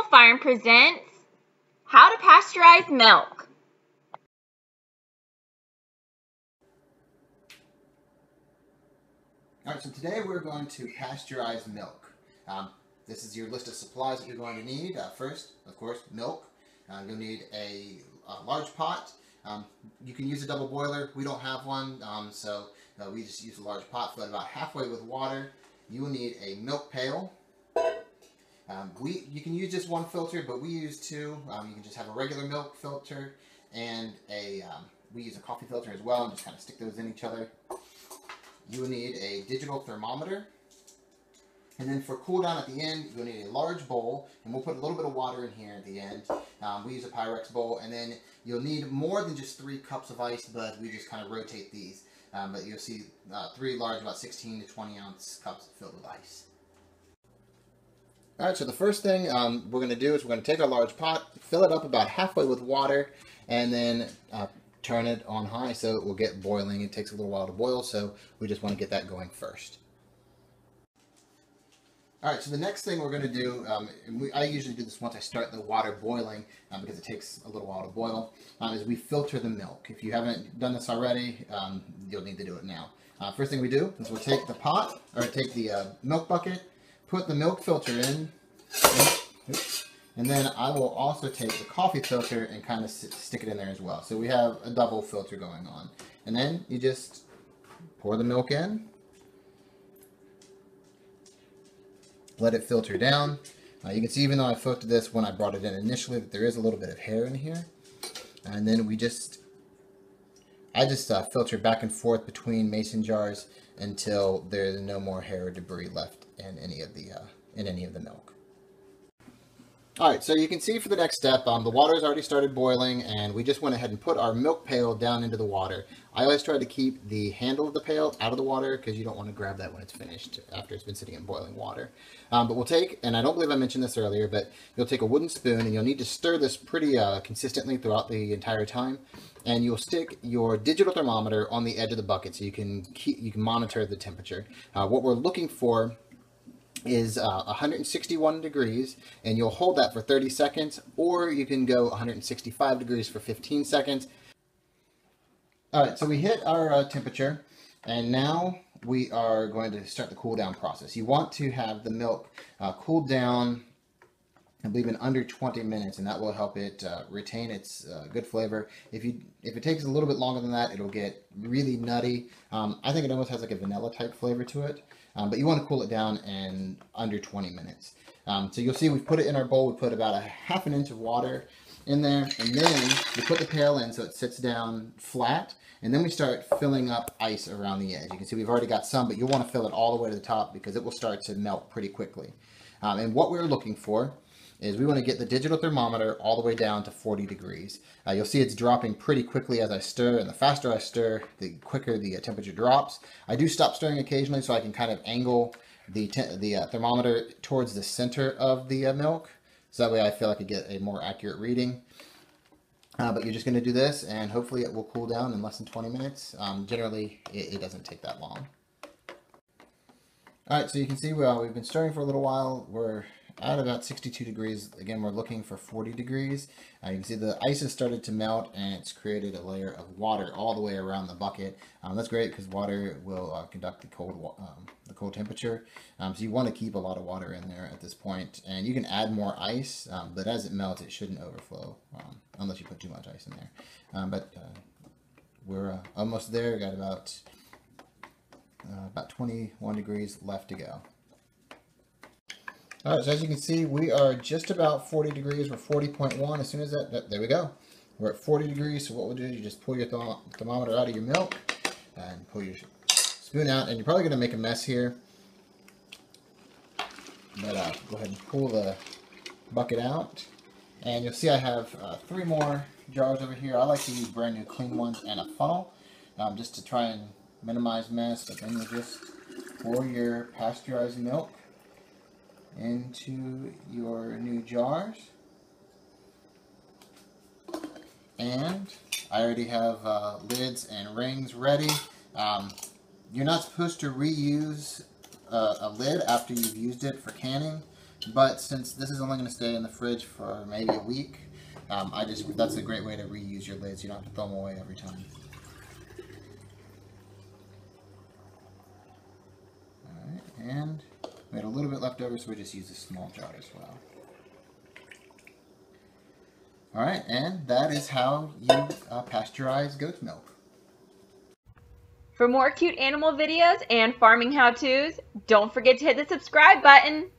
Farm presents How to Pasteurize Milk. Alright, so today we're going to pasteurize milk. This is your list of supplies that you're going to need. First, of course, milk. You'll need a large pot. You can use a double boiler. We don't have one, so we just use a large pot. Fill it about halfway with water. You will need a milk pail. You can use just one filter, but we use two. You can just have a regular milk filter and we use a coffee filter as well, and just kind of stick those in each other. You will need a digital thermometer. And then for cool down at the end, you'll need a large bowl, and we'll put a little bit of water in here at the end. We use a Pyrex bowl, and then you'll need more than just 3 cups of ice, but we just kind of rotate these. But you'll see 3 large, about 16 to 20 ounce cups filled with ice. Alright, so the first thing we're going to do is we're going to take our large pot, fill it up about halfway with water, and then turn it on high so it will get boiling. It takes a little while to boil, so we just want to get that going first. Alright, so the next thing we're going to do, I usually do this once I start the water boiling because it takes a little while to boil, is we filter the milk. If you haven't done this already, you'll need to do it now. First thing we do is we'll take the pot, or take the milk bucket, put the milk filter in, and then I will also take the coffee filter and kind of stick it in there as well. So we have a double filter going on. And then you just pour the milk in, let it filter down. You can see, even though I filtered this when I brought it in initially, that there is a little bit of hair in here. And then I just filter back and forth between mason jars until there's no more hair or debris left in any of the milk. Alright, so you can see for the next step, the water has already started boiling, and we just went ahead and put our milk pail down into the water. I always try to keep the handle of the pail out of the water because you don't want to grab that when it's finished after it's been sitting in boiling water. But we'll take, and I don't believe I mentioned this earlier, but you'll take a wooden spoon and you'll need to stir this pretty consistently throughout the entire time. And you'll stick your digital thermometer on the edge of the bucket so you can monitor the temperature. What we're looking for is 161 degrees, and you'll hold that for 30 seconds, or you can go 165 degrees for 15 seconds. Alright, so we hit our temperature, and now we are going to start the cool down process. You want to have the milk cool down, I believe, in under 20 minutes, and that will help it retain its good flavor. If it takes a little bit longer than that, it'll get really nutty. I think it almost has like a vanilla type flavor to it. But you want to cool it down in under 20 minutes. So you'll see we've put it in our bowl. We put about a ½ inch of water in there, and then we put the pail in so it sits down flat, and then we start filling up ice around the edge. You can see we've already got some, but you'll want to fill it all the way to the top because it will start to melt pretty quickly. And what we're looking for is we want to get the digital thermometer all the way down to 40 degrees. You'll see it's dropping pretty quickly as I stir, and the faster I stir, the quicker the temperature drops. I do stop stirring occasionally so I can kind of angle the thermometer towards the center of the milk, so that way I feel like I get a more accurate reading. But you're just going to do this, and hopefully it will cool down in less than 20 minutes. Generally, it doesn't take that long. Alright, so you can see we've been stirring for a little while. We're at about 62 degrees. Again, we're looking for 40 degrees. You can see the ice has started to melt, and it's created a layer of water all the way around the bucket. That's great because water will conduct the cold temperature. So you want to keep a lot of water in there at this point. And you can add more ice, but as it melts, it shouldn't overflow unless you put too much ice in there. But we're almost there. We got about 21 degrees left to go. Alright, so as you can see, we are just about 40 degrees. We're 40.1. As soon as there we go. We're at 40 degrees, so what we'll do is you just pull your thermometer out of your milk and pull your spoon out, and you're probably going to make a mess here. But go ahead and pull the bucket out, and you'll see I have 3 more jars over here. I like to use brand new clean ones and a funnel just to try and minimize mess. But then you just pour your pasteurized milk into your new jars, and I already have lids and rings ready. You're not supposed to reuse a lid after you've used it for canning. But since this is only going to stay in the fridge for maybe a week, that's a great way to reuse your lids. You don't have to throw them away every time. Alright, and we had a little bit left over, so we just use a small jar as well. Alright, and that is how you pasteurize goat's milk. For more cute animal videos and farming how-tos, don't forget to hit the subscribe button.